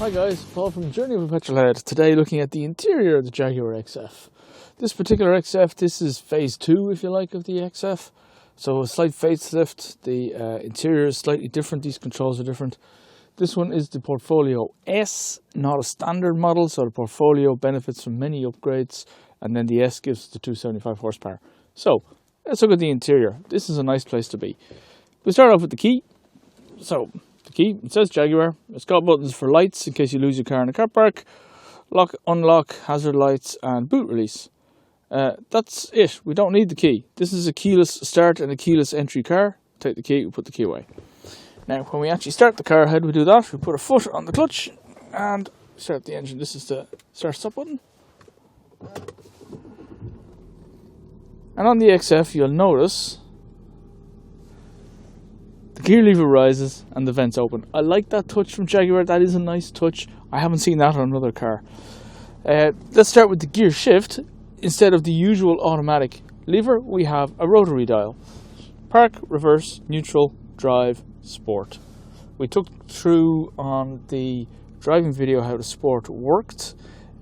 Hi guys, Paul from Journey of a Petrolhead. Today looking at the interior of the Jaguar XF. This particular XF, this is phase 2 if you like of the XF. So a slight facelift, the interior is slightly different, these controls are different. This one is the Portfolio S, not a standard model, so the Portfolio benefits from many upgrades, and then the S gives the 275 horsepower. So let's look at the interior. This is a nice place to be. We start off with the key. So the key, it says Jaguar. It's got buttons for lights in case you lose your car in a car park, lock, unlock, hazard lights, and boot release. That's it. We don't need the key. This is a keyless start and a keyless entry car. Take the key, we put the key away. Now, when we actually start the car, how do we do that? We put a foot on the clutch and start the engine. This is the start-stop button. And on the XF, you'll notice the gear lever rises and the vents open. I like that touch from Jaguar. That is a nice touch. I haven't seen that on another car. Let's start with the gear shift. Instead of the usual automatic lever, we have a rotary dial. Park, reverse, neutral, drive, sport. We took through on the driving video how the sport worked.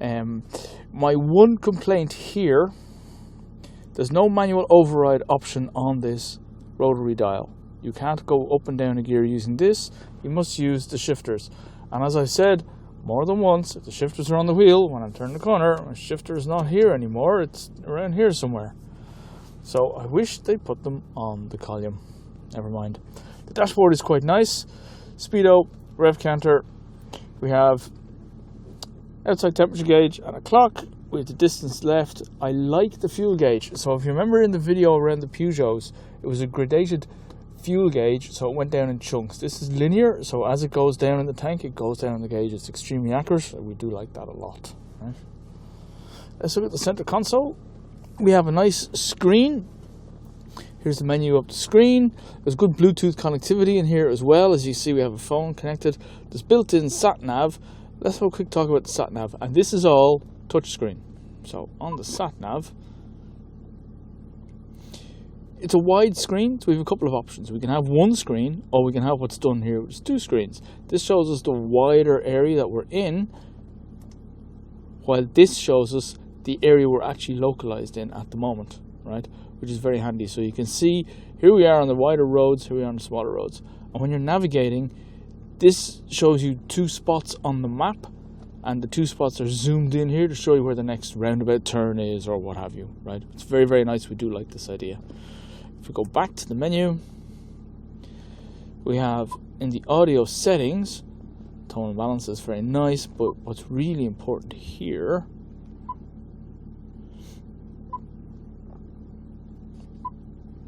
My one complaint here, there's no manual override option on this rotary dial. You can't go up and down a gear using this. You must use the shifters. And as I've said more than once, if the shifters are on the wheel, when I turn the corner, my shifter is not here anymore. It's around here somewhere. So I wish they put them on the column. Never mind. The dashboard is quite nice. Speedo, rev counter. We have outside temperature gauge and a clock with the distance left. I like the fuel gauge. So if you remember in the video around the Peugeots, it was a gradated fuel gauge, so it went down in chunks. This is linear, so as it goes down in the tank, it goes down in the gauge. It's extremely accurate. We do like that a lot. Right? Let's look at the center console. We have a nice screen. Here's the menu up the screen. There's good Bluetooth connectivity in here as well. As you see, we have a phone connected. There's built-in sat-nav. Let's have a quick talk about the sat-nav. And this is all touchscreen. So on the sat-nav, it's a wide screen, so we have a couple of options. We can have one screen, or we can have what's done here, which is two screens. This shows us the wider area that we're in, while this shows us the area we're actually localized in at the moment, right? Which is very handy. So you can see, here we are on the wider roads, here we are on the smaller roads. And when you're navigating, this shows you two spots on the map, and the two spots are zoomed in here to show you where the next roundabout turn is, or what have you, right? It's very, very nice. We do like this idea. If we go back to the menu, we have in the audio settings, tone and balance is very nice, but what's really important here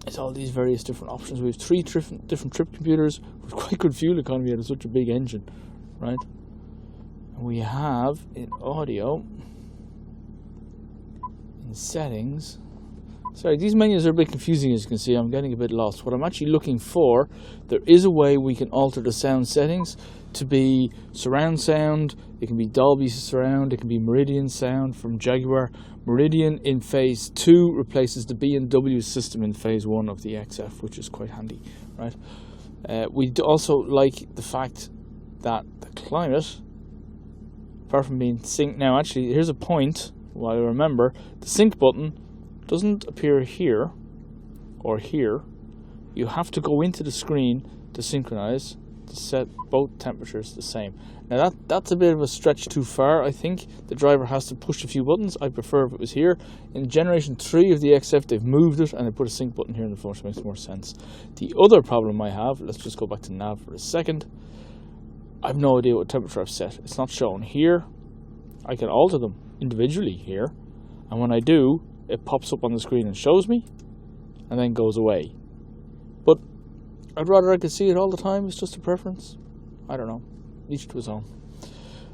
is all these various different options. We have three different trip computers with quite good fuel economy out of such a big engine, right? And we have in audio, in settings, sorry, these menus are a bit confusing, as you can see. I'm getting a bit lost. What I'm actually looking for, there is a way we can alter the sound settings to be surround sound. It can be Dolby surround. It can be Meridian sound from Jaguar. Meridian in phase 2 replaces the B&W system in phase 1 of the XF, which is quite handy, right? We also like the fact that the climate, apart from being synced, now actually here's a point while I remember, the sync button doesn't appear here or here. You have to go into the screen to synchronize to set both temperatures the same. Now that's a bit of a stretch too far. I think the driver has to push a few buttons. I prefer if it was here. In generation 3 of the XF, they've moved it and they put a sync button here in the front, which makes more sense. The other problem I have, let's just go back to nav for a second. I have no idea what temperature I've set. It's not shown here. I can alter them individually here, and when I do, it pops up on the screen and shows me, and then goes away. But I'd rather I could see it all the time. It's just a preference. I don't know. Each to his own.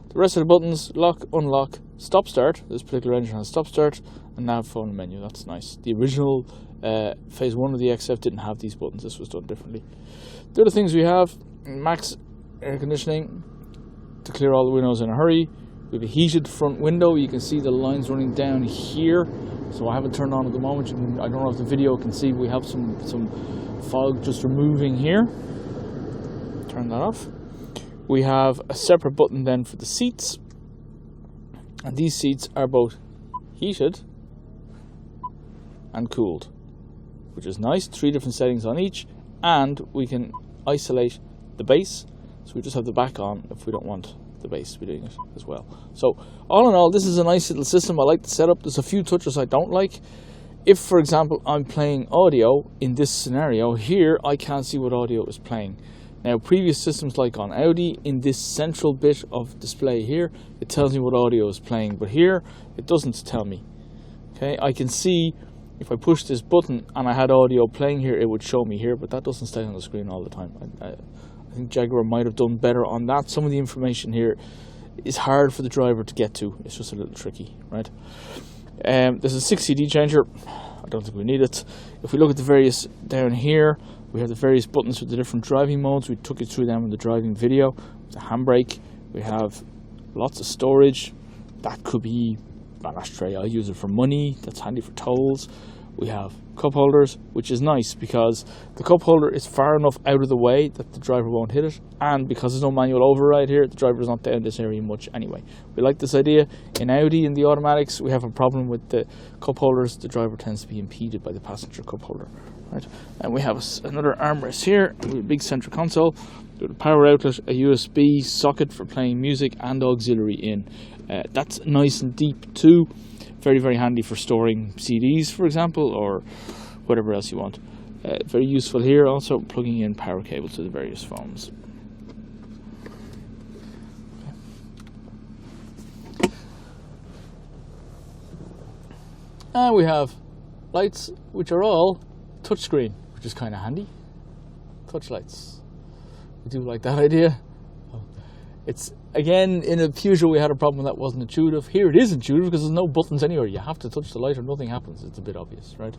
The rest of the buttons, lock, unlock, stop start. This particular engine has stop start, and nav, phone, and menu. That's nice. The original phase 1 of the XF didn't have these buttons. This was done differently. The other things we have, max air conditioning to clear all the windows in a hurry. We have a heated front window. You can see the lines running down here. So I haven't turned on at the moment. I don't know if the video can see. We have some fog just removing here. Turn that off. We have a separate button then for the seats, and these seats are both heated and cooled, which is nice. 3 different settings on each, and we can isolate the bass, so we just have the back on if we don't want the bass to be doing it as well. So all in all, this is a nice little system. I like the setup. There's a few touches I don't like. If, for example, I'm playing audio in this scenario here, I can't see what audio is playing. Now, previous systems like on Audi, in this central bit of display here, it tells me what audio is playing, but here it doesn't tell me. Okay, I can see if I push this button and I had audio playing here, it would show me here, but that doesn't stay on the screen all the time. I think Jaguar might have done better on that. Some of the information here is hard for the driver to get to. It's just a little tricky, right? There's a 6 CD changer. I don't think we need it. If we look at the various down here, we have the various buttons for the different driving modes. We took you through them in the driving video. The handbrake. We have lots of storage. That could be an ashtray. I use it for money. That's handy for tolls. We have cup holders, which is nice because the cup holder is far enough out of the way that the driver won't hit it, and because there's no manual override here, the driver is not down this area much anyway. We like this idea. In Audi, in the automatics, we have a problem with the cup holders. The driver tends to be impeded by the passenger cup holder, right? And we have another armrest here with a big center console with a power outlet, a USB socket for playing music, and auxiliary in. That's nice and deep too. Very, very handy for storing CDs, for example, or whatever else you want. Very useful here, also plugging in power cables to the various phones. And we have lights, which are all touchscreen, which is kind of handy. Touch lights. We do like that idea. It's, again, in a Peugeot we had a problem that wasn't intuitive. Here it is intuitive because there's no buttons anywhere. You have to touch the light or nothing happens. It's a bit obvious, right?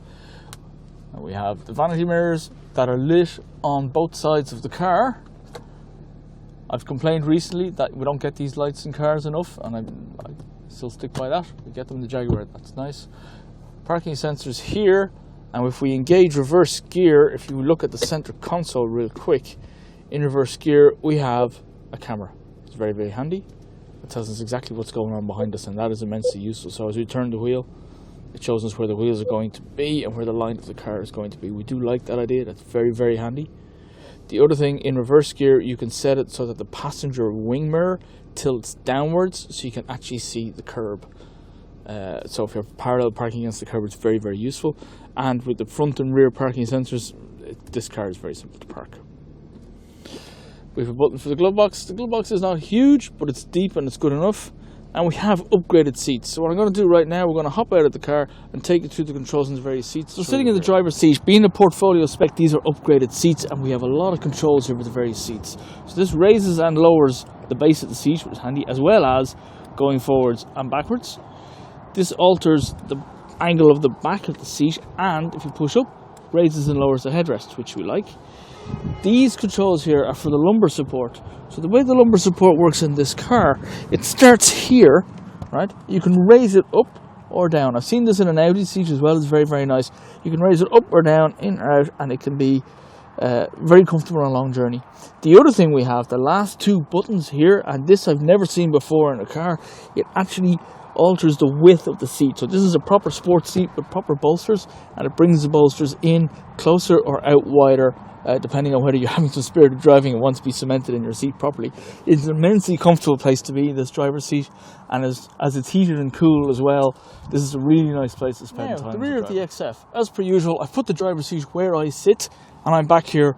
And we have the vanity mirrors that are lit on both sides of the car. I've complained recently that we don't get these lights in cars enough, and I still stick by that. We get them in the Jaguar, that's nice. Parking sensors here, and if we engage reverse gear, if you look at the center console real quick, in reverse gear we have a camera. It's very, very handy. It tells us exactly what's going on behind us, and that is immensely useful. So as we turn the wheel, it shows us where the wheels are going to be and where the line of the car is going to be. We do like that idea. That's very, very handy. The other thing, in reverse gear, you can set it so that the passenger wing mirror tilts downwards so you can actually see the curb. So if you're parallel parking against the curb, it's very, very useful. And with the front and rear parking sensors, this car is very simple to park. We have a button for the glove box. The glove box is not huge, but it's deep and it's good enough. And we have upgraded seats. So what I'm going to do right now, we're going to hop out of the car and take you through the controls in the various seats. So sitting in the driver's seat, being a portfolio spec, these are upgraded seats, and we have a lot of controls here with the various seats. So this raises and lowers the base of the seat, which is handy, as well as going forwards and backwards. This alters the angle of the back of the seat, and if you push up, raises and lowers the headrest, which we like. These controls here are for the lumbar support. So the way the lumbar support works in this car, it starts here, right? You can raise it up or down. I've seen this in an Audi seat as well. It's very, very nice. You can raise it up or down, in or out, and it can be very comfortable on a long journey. The other thing we have, the last two buttons here, and this I've never seen before in a car, it actually alters the width of the seat. So this is a proper sports seat with proper bolsters, and it brings the bolsters in closer or out wider, depending on whether you're having some spirited driving and want to be cemented in your seat properly. It's an immensely comfortable place to be, this driver's seat, and as it's heated and cool as well, this is a really nice place to spend time. The rear of the XF, as per usual, I've put the driver's seat where I sit, and I'm back here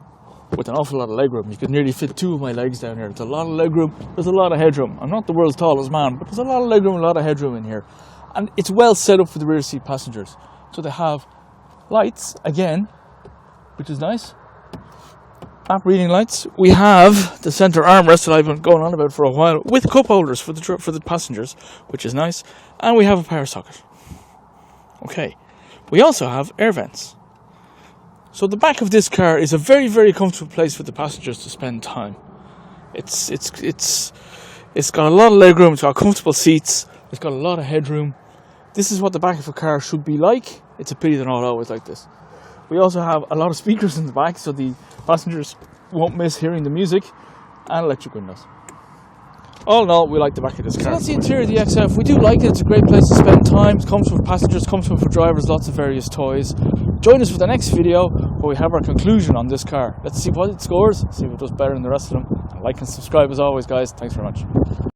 with an awful lot of legroom. You could nearly fit two of my legs down here. There's a lot of legroom, there's a lot of headroom. I'm not the world's tallest man, but there's a lot of legroom, a lot of headroom in here. And it's well set up for the rear seat passengers. So they have lights, again, which is nice. Map reading lights. We have the center armrest that I've been going on about for a while, with cup holders for the passengers, which is nice. And we have a power socket. Okay. We also have air vents. So the back of this car is a very, very comfortable place for the passengers to spend time. It's got a lot of legroom, it's got comfortable seats, it's got a lot of headroom. This is what the back of a car should be like. It's a pity they're not always like this. We also have a lot of speakers in the back, so the passengers won't miss hearing the music, and electric windows. All in all, we like the back of this car. So that's the interior of the XF. We do like it. It's a great place to spend time. It's comfortable for passengers, comfortable for drivers, lots of various toys. Join us for the next video where we have our conclusion on this car. Let's see what it scores, see if it does better than the rest of them. Like and subscribe as always, guys. Thanks very much.